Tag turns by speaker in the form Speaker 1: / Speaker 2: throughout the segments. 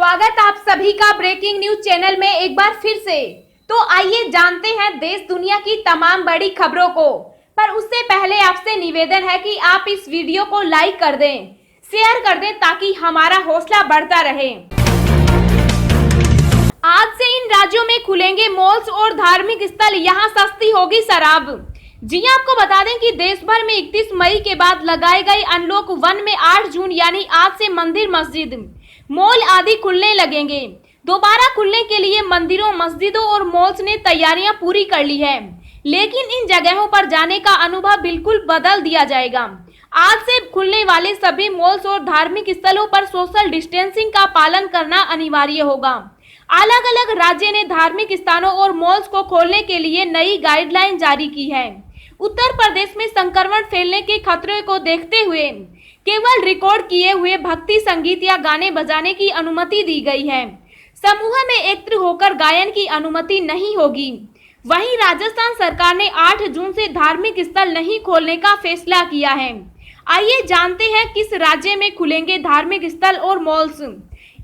Speaker 1: स्वागत आप सभी का ब्रेकिंग न्यूज चैनल में एक बार फिर से। तो आइए जानते हैं देश दुनिया की तमाम बड़ी खबरों को। पर उससे पहले आपसे निवेदन है कि आप इस वीडियो को लाइक कर दें, शेयर कर दें ताकि हमारा हौसला बढ़ता रहे। आज से इन राज्यों में खुलेंगे मॉल्स और धार्मिक स्थल, यहाँ सस्ती होगी शराब। जी आपको बता दें कि देश भर में 31 मई के बाद लगाए गए अनलॉक 1 में 8 जून यानी आज से मंदिर, मस्जिद, मॉल आदि खुलने लगेंगे। दोबारा खुलने के लिए मंदिरों, मस्जिदों और मॉल्स ने तैयारियां पूरी कर ली है, लेकिन इन जगहों पर जाने का अनुभव बिल्कुल बदल दिया जाएगा। आज से खुलने वाले सभी मॉल्स और धार्मिक स्थलों पर सोशल डिस्टेंसिंग का पालन करना अनिवार्य होगा। अलग अलग राज्य ने धार्मिक स्थानों और मॉल्स को खोलने के लिए नई गाइडलाइन जारी की है। उत्तर प्रदेश में संक्रमण फैलने के खतरे को देखते हुए केवल रिकॉर्ड किए हुए भक्ति संगीत या गाने बजाने की अनुमति दी गई है। समूह में एकत्र होकर गायन की अनुमति नहीं होगी। वहीं राजस्थान सरकार ने 8 जून से धार्मिक स्थल नहीं खोलने का फैसला किया है। आइए जानते हैं किस राज्य में खुलेंगे धार्मिक स्थल और मॉल्स।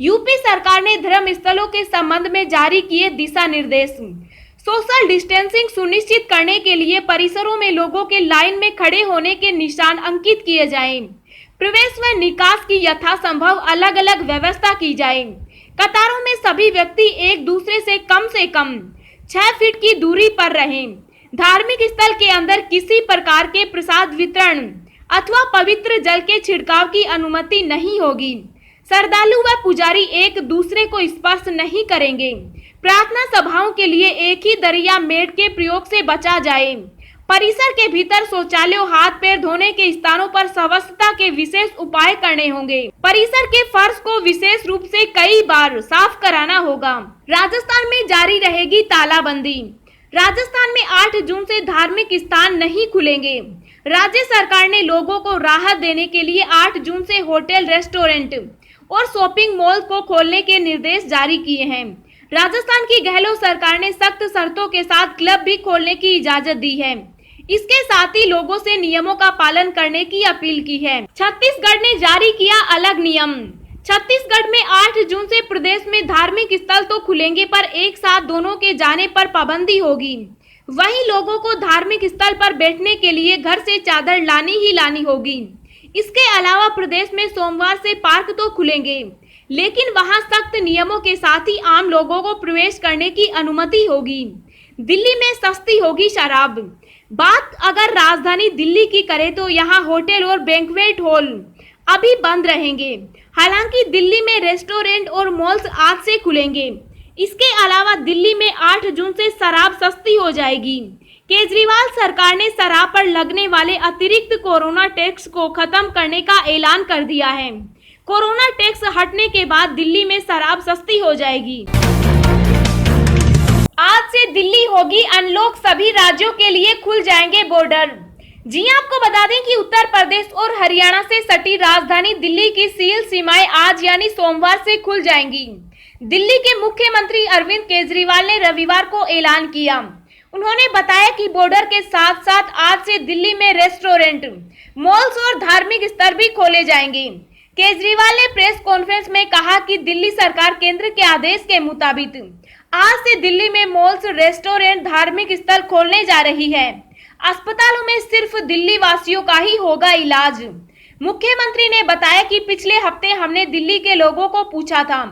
Speaker 1: यूपी सरकार ने धर्म स्थलों के संबंध में जारी किए दिशा निर्देश। सोशल डिस्टेंसिंग सुनिश्चित करने के लिए परिसरों में लोगों के लाइन में खड़े होने के निशान अंकित किए जाएं। प्रवेश व निकास की यथासंभव अलग अलग व्यवस्था की जाए। कतारों में सभी व्यक्ति एक दूसरे से कम 6 फीट की दूरी पर रहें। धार्मिक स्थल के अंदर किसी प्रकार के प्रसाद वितरण अथवा पवित्र जल के छिड़काव की अनुमति नहीं होगी। श्रद्धालु व पुजारी एक दूसरे को स्पर्श नहीं करेंगे। प्रार्थना सभाओं के लिए एक ही दरिया मेड के प्रयोग से बचा जाए। परिसर के भीतर शौचालयों, हाथ पैर धोने के स्थानों पर स्वच्छता के विशेष उपाय करने होंगे। परिसर के फर्श को विशेष रूप से कई बार साफ कराना होगा। राजस्थान में जारी रहेगी तालाबंदी। राजस्थान में 8 जून से धार्मिक स्थान नहीं खुलेंगे। राज्य सरकार ने लोगों को राहत देने के लिए 8 जून से होटल, रेस्टोरेंट और शॉपिंग मॉल को खोलने के निर्देश जारी किए हैं। राजस्थान की गहलोत सरकार ने सख्त शर्तों के साथ क्लब भी खोलने की इजाजत दी है। इसके साथ ही लोगों से नियमों का पालन करने की अपील की है। छत्तीसगढ़ ने जारी किया अलग नियम। छत्तीसगढ़ में 8 जून से प्रदेश में धार्मिक स्थल तो खुलेंगे, पर एक साथ दोनों के जाने पर पाबंदी होगी। वहीं लोगों को धार्मिक स्थल पर बैठने के लिए घर से चादर लानी ही लानी होगी। इसके अलावा प्रदेश में सोमवार से पार्क तो खुलेंगे, लेकिन वहां सख्त नियमों के साथ ही आम लोगों को प्रवेश करने की अनुमति होगी। दिल्ली में सस्ती होगी शराब। बात अगर राजधानी दिल्ली की करें तो यहाँ होटल और बैंक्वेट हॉल अभी बंद रहेंगे। हालांकि दिल्ली में रेस्टोरेंट और मॉल्स आज से खुलेंगे। इसके अलावा दिल्ली में 8 जून से शराब सस्ती हो जाएगी। केजरीवाल सरकार ने शराब पर लगने वाले अतिरिक्त कोरोना टैक्स को खत्म करने का ऐलान कर दिया है। कोरोना टैक्स हटने के बाद दिल्ली में शराब सस्ती हो जाएगी। आज से दिल्ली होगी अनलॉक, सभी राज्यों के लिए खुल जाएंगे बॉर्डर। जी आपको बता दें कि उत्तर प्रदेश और हरियाणा से सटी राजधानी दिल्ली की सील सीमाएं आज यानी सोमवार से खुल जाएंगी। दिल्ली के मुख्यमंत्री अरविंद केजरीवाल ने रविवार को ऐलान किया। उन्होंने बताया कि बॉर्डर के साथ साथ आज से दिल्ली में रेस्टोरेंट, मॉल्स और धार्मिक स्थल भी खोले जाएंगे। केजरीवाल ने प्रेस कॉन्फ्रेंस में कहा कि दिल्ली सरकार केंद्र के आदेश के मुताबिक आज से दिल्ली में मॉल्स, रेस्टोरेंट, धार्मिक स्थल खोलने जा रही है। अस्पतालों में सिर्फ दिल्ली वासियों का ही होगा इलाज। मुख्यमंत्री ने बताया कि पिछले हफ्ते हमने दिल्ली के लोगों को पूछा था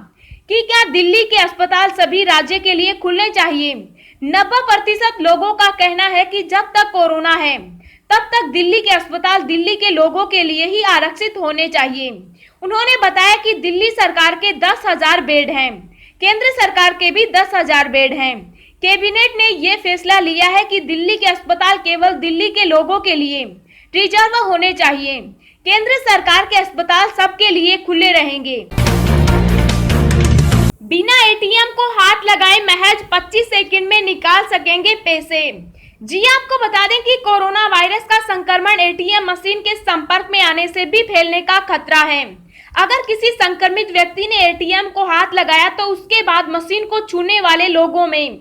Speaker 1: कि क्या दिल्ली के अस्पताल सभी राज्य के लिए खुलने चाहिए। 90% लोगों का कहना है कि जब तक कोरोना है तब तक दिल्ली के अस्पताल दिल्ली के लोगों के लिए ही आरक्षित होने चाहिए। उन्होंने बताया कि दिल्ली सरकार के 10,000 बेड हैं, केंद्र सरकार के भी 10,000 बेड हैं। कैबिनेट ने ये फैसला लिया है कि दिल्ली के अस्पताल केवल दिल्ली के लोगों के लिए रिजर्व होने चाहिए। केंद्र सरकार के अस्पताल सबके लिए खुले रहेंगे। बिना एटीएम को हाथ लगाए महज 25 सेकंड में निकाल सकेंगे पैसे। जी आपको बता दें कि कोरोना वायरस का संक्रमण एटीएम मशीन के संपर्क में आने से भी फैलने का खतरा है। अगर किसी संक्रमित व्यक्ति ने एटीएम को हाथ लगाया तो उसके बाद मशीन को छूने वाले लोगों में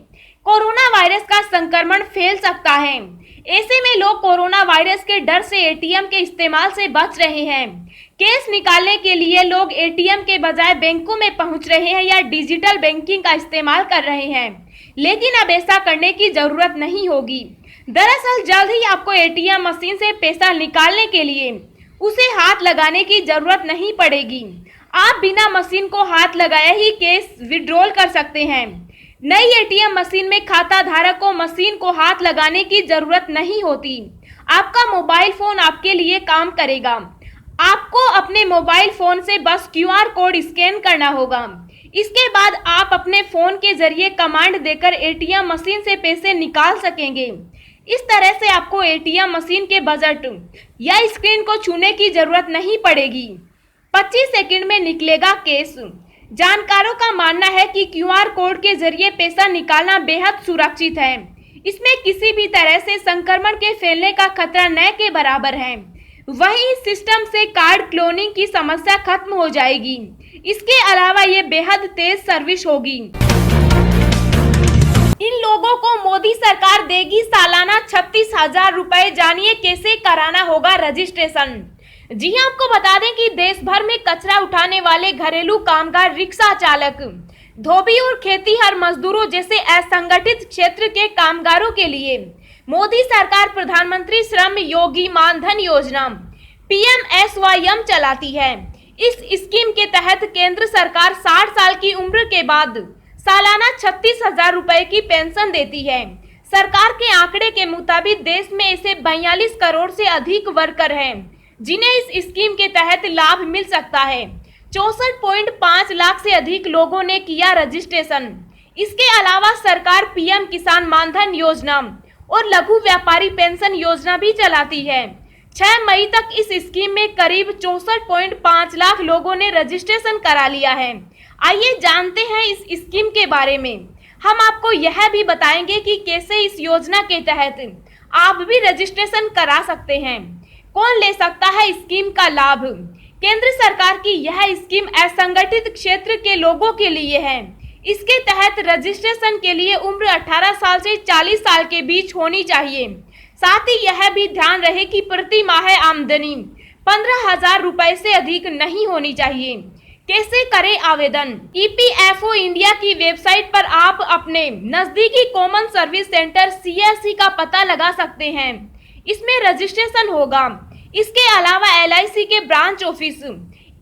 Speaker 1: कोरोना वायरस का संक्रमण फैल सकता है। ऐसे में लोग कोरोना वायरस के डर से एटीएम के इस्तेमाल से बच रहे हैं। कैश निकालने के लिए लोग एटीएम के बजाय बैंकों में पहुंच रहे हैं या डिजिटल बैंकिंग का इस्तेमाल कर रहे हैं, लेकिन अब ऐसा करने की जरूरत नहीं होगी। दरअसल जल्द ही आपको एटीएम मशीन से पैसा निकालने के लिए उसे हाथ लगाने की जरूरत नहीं पड़ेगी। आप बिना मशीन को हाथ लगाए ही कैश विड्रॉल कर सकते हैं। नई एटीएम मशीन में खाता धारक को मशीन को हाथ लगाने की जरूरत नहीं होती। आपका मोबाइल फोन आपके लिए काम करेगा। आपको अपने मोबाइल फोन से बस क्यूआर कोड स्कैन करना होगा। इसके बाद आप अपने फोन के जरिए कमांड देकर एटीएम मशीन से पैसे निकाल सकेंगे। इस तरह से आपको एटीएम मशीन के बजट या स्क्रीन को छूने की जरूरत नहीं पड़ेगी। 25 सेकंड में निकलेगा कैश। जानकारों का मानना है कि क्यूआर कोड के जरिए पैसा निकालना बेहद सुरक्षित है। इसमें किसी भी तरह से संक्रमण के फैलने का खतरा न के बराबर है। वहीं इस सिस्टम से कार्ड क्लोनिंग की समस्या खत्म हो जाएगी। इसके अलावा ये बेहद तेज सर्विस होगी। इन लोगों को मोदी सरकार देगी सालाना 36,000 रुपए। जानिए कैसे कराना होगा रजिस्ट्रेशन। जी हां, आपको बता दें कि देश भर में कचरा उठाने वाले घरेलू कामगार, रिक्शा चालक, धोबी और खेतीहर मजदूरों जैसे असंगठित क्षेत्र के कामगारों के लिए मोदी सरकार प्रधानमंत्री श्रम योगी मानधन योजना PMSYM चलाती है। इस स्कीम के तहत केंद्र सरकार 60 साल की उम्र के बाद सालाना 36,000 रुपए की पेंशन देती है। सरकार के आंकड़े के मुताबिक देश में ऐसे 42 करोड़ से अधिक वर्कर हैं जिन्हें इस स्कीम के तहत लाभ मिल सकता है। 64.5 लाख से अधिक लोगों ने किया रजिस्ट्रेशन। इसके अलावा सरकार PM किसान मानधन योजना और लघु व्यापारी पेंशन योजना भी चलाती है। 6 मई तक इस स्कीम में करीब 64.5 लाख लोगों ने रजिस्ट्रेशन करा लिया है। आइए जानते हैं इस स्कीम के बारे में। हम आपको यह भी बताएंगे कि कैसे इस योजना के तहत आप भी रजिस्ट्रेशन करा सकते हैं। कौन ले सकता है स्कीम का लाभ? केंद्र सरकार की यह स्कीम असंगठित क्षेत्र के लोगों के लिए है। इसके तहत रजिस्ट्रेशन के लिए उम्र 18 साल से 40 साल के बीच होनी चाहिए। साथ ही यह भी ध्यान रहे कि प्रति माह आमदनी 15,000 रुपए से अधिक नहीं होनी चाहिए। कैसे करें आवेदन? EPFO इंडिया की वेबसाइट पर आप अपने नजदीकी कॉमन सर्विस सेंटर CSC का पता लगा सकते हैं। इसमें रजिस्ट्रेशन होगा। इसके अलावा LIC के ब्रांच ऑफिस,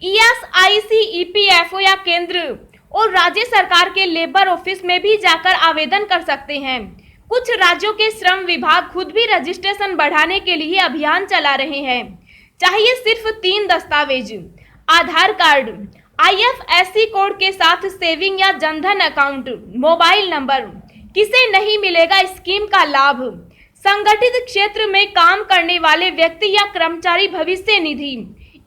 Speaker 1: ESIC, EPFO या केंद्र और राज्य सरकार के लेबर ऑफिस में भी जाकर आवेदन कर सकते हैं। कुछ राज्यों के श्रम विभाग खुद भी रजिस्ट्रेशन बढ़ाने के लिए अभियान चला रहे हैं। चाहिए सिर्फ 3 दस्तावेज: आधार कार्ड, IFSC कोड के साथ सेविंग या जनधन अकाउंट, मोबाइल नंबर। किसे नहीं मिलेगा स्कीम का लाभ? संगठित क्षेत्र में काम करने वाले व्यक्ति या कर्मचारी भविष्य निधि,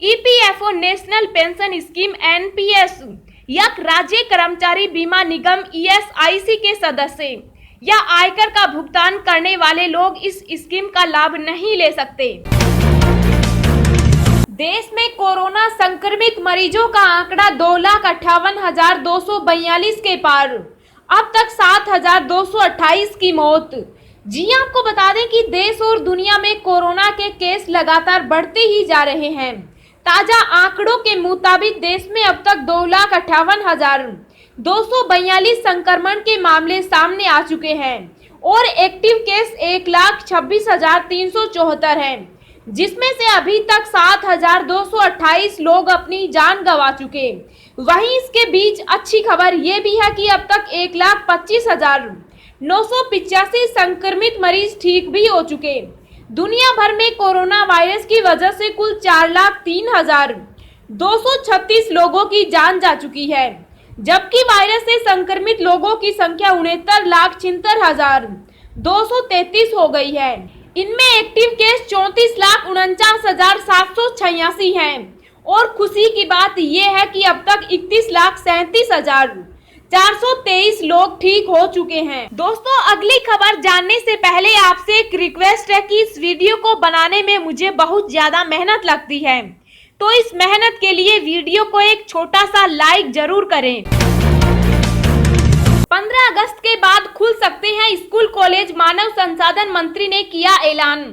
Speaker 1: EPFO national pension scheme NPS या राज्य कर्मचारी बीमा निगम ESIC के सदस्य या आयकर का भुगतान करने वाले लोग इस स्कीम का लाभ नहीं ले सकते। देश में कोरोना संक्रमित मरीजों का आंकड़ा 2,58,242 के पार। अब तक 7,228 की मौत। जी आपको बता दें कि देश और दुनिया में कोरोना के केस लगातार बढ़ते ही जा रहे हैं। ताजा आंकड़ों के मुताबिक देश में अब तक 2,58,242 संक्रमण के मामले सामने आ चुके हैं और एक्टिव केस 1,26,374 हैं, जिसमें से अभी तक 7,228 लोग अपनी जान गंवा चुके। वहीं इसके बीच अच्छी खबर ये भी है कि अब तक 1,25,985 संक्रमित मरीज ठीक भी हो चुके। दुनिया भर में कोरोना वायरस की वजह से कुल 4,03,236 लोगों की जान जा चुकी है, जबकि वायरस से संक्रमित लोगों की संख्या 69,76,233 हो गई है। इनमें एक्टिव केस 34,49,786 हैं और खुशी की बात यह है कि अब तक 31,37,423 लोग ठीक हो चुके हैं। दोस्तों, अगली खबर जानने से पहले आपसे एक रिक्वेस्ट है कि इस वीडियो को बनाने में मुझे बहुत ज्यादा मेहनत लगती है, तो इस मेहनत के लिए वीडियो को एक छोटा सा लाइक जरूर करें। 15 अगस्त के बाद खुल सकते हैं स्कूल कॉलेज, मानव संसाधन मंत्री ने किया ऐलान।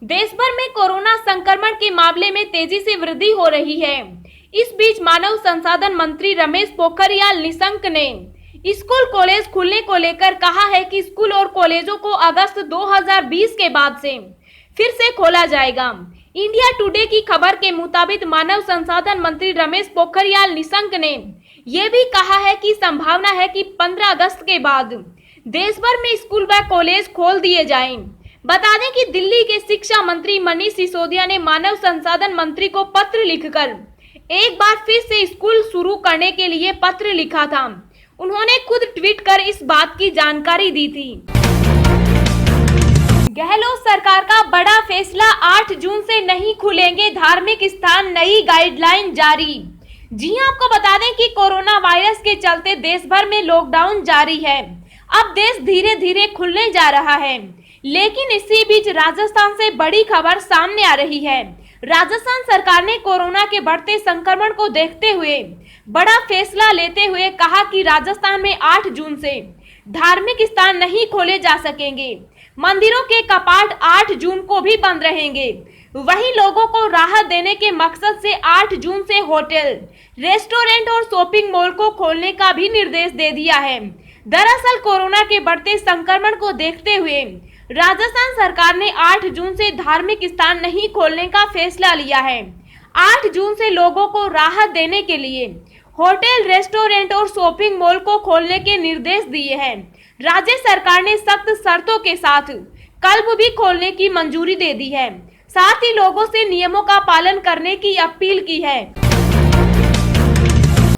Speaker 1: देश भर में कोरोना संक्रमण के मामले में तेजी से वृद्धि हो रही है। इस बीच मानव संसाधन मंत्री रमेश पोखरियाल निशंक ने स्कूल कॉलेज खुलने को लेकर कहा है कि स्कूल और कॉलेजों को अगस्त 2020 के बाद से फिर से खोला जाएगा। इंडिया टुडे की खबर के मुताबिक मानव संसाधन मंत्री रमेश पोखरियाल निशंक ने यह भी कहा है कि संभावना है कि 15 अगस्त के बाद देश भर में स्कूल व कॉलेज खोल दिए जाएं। बता दें कि दिल्ली के शिक्षा मंत्री मनीष सिसोदिया ने मानव संसाधन मंत्री को पत्र लिखकर एक बार फिर से स्कूल शुरू करने के लिए पत्र लिखा था। उन्होंने खुद ट्वीट कर इस बात की जानकारी दी थी। गहलोत सरकार का बड़ा फैसला, 8 जून से नहीं खुलेंगे धार्मिक स्थान, नई गाइडलाइन जारी। जी हां, आपको बता दें कि कोरोना वायरस के चलते देश भर में लॉकडाउन जारी है। अब देश धीरे धीरे खुलने जा रहा है, लेकिन इसी बीच राजस्थान से बड़ी खबर सामने आ रही है। राजस्थान सरकार ने कोरोना के बढ़ते संक्रमण को देखते हुए बड़ा फैसला लेते हुए कहा कि राजस्थान में 8 जून से धार्मिक स्थान नहीं खोले जा सकेंगे। मंदिरों के कपाट 8 जून को भी बंद रहेंगे। वहीं लोगों को राहत देने के मकसद से 8 जून से होटल, रेस्टोरेंट और शॉपिंग मॉल को खोलने का भी निर्देश दे दिया है। दरअसल कोरोना के बढ़ते संक्रमण को देखते हुए राजस्थान सरकार ने 8 जून से धार्मिक स्थान नहीं खोलने का फैसला लिया है। 8 जून से लोगों को राहत देने के लिए होटल, रेस्टोरेंट और शॉपिंग मॉल को खोलने के निर्देश दिए हैं। राज्य सरकार ने सख्त शर्तों के साथ क्लब भी खोलने की मंजूरी दे दी है। साथ ही लोगों से नियमों का पालन करने की अपील की है।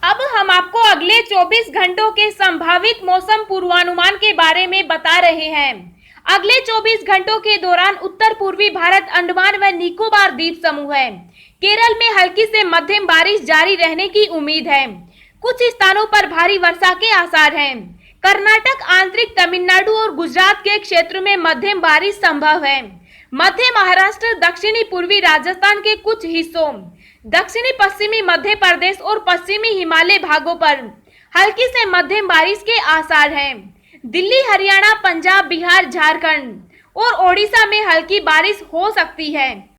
Speaker 1: अब हम आपको अगले 24 घंटों के संभावित मौसम पूर्वानुमान के बारे में बता रहे हैं। अगले 24 घंटों के दौरान उत्तर पूर्वी भारत, अंडमान व निकोबार द्वीप समूह है, केरल में हल्की से मध्यम बारिश जारी रहने की उम्मीद है। कुछ स्थानों पर भारी वर्षा के आसार हैं। कर्नाटक, आंतरिक तमिलनाडु और गुजरात के क्षेत्र में मध्यम बारिश संभव है। मध्य महाराष्ट्र, दक्षिणी पूर्वी राजस्थान के कुछ हिस्सों, दक्षिणी पश्चिमी मध्य प्रदेश और पश्चिमी हिमालय भागों पर हल्की से मध्यम बारिश के आसार हैं। दिल्ली, हरियाणा, पंजाब, बिहार, झारखंड और ओडिशा में हल्की बारिश हो सकती है।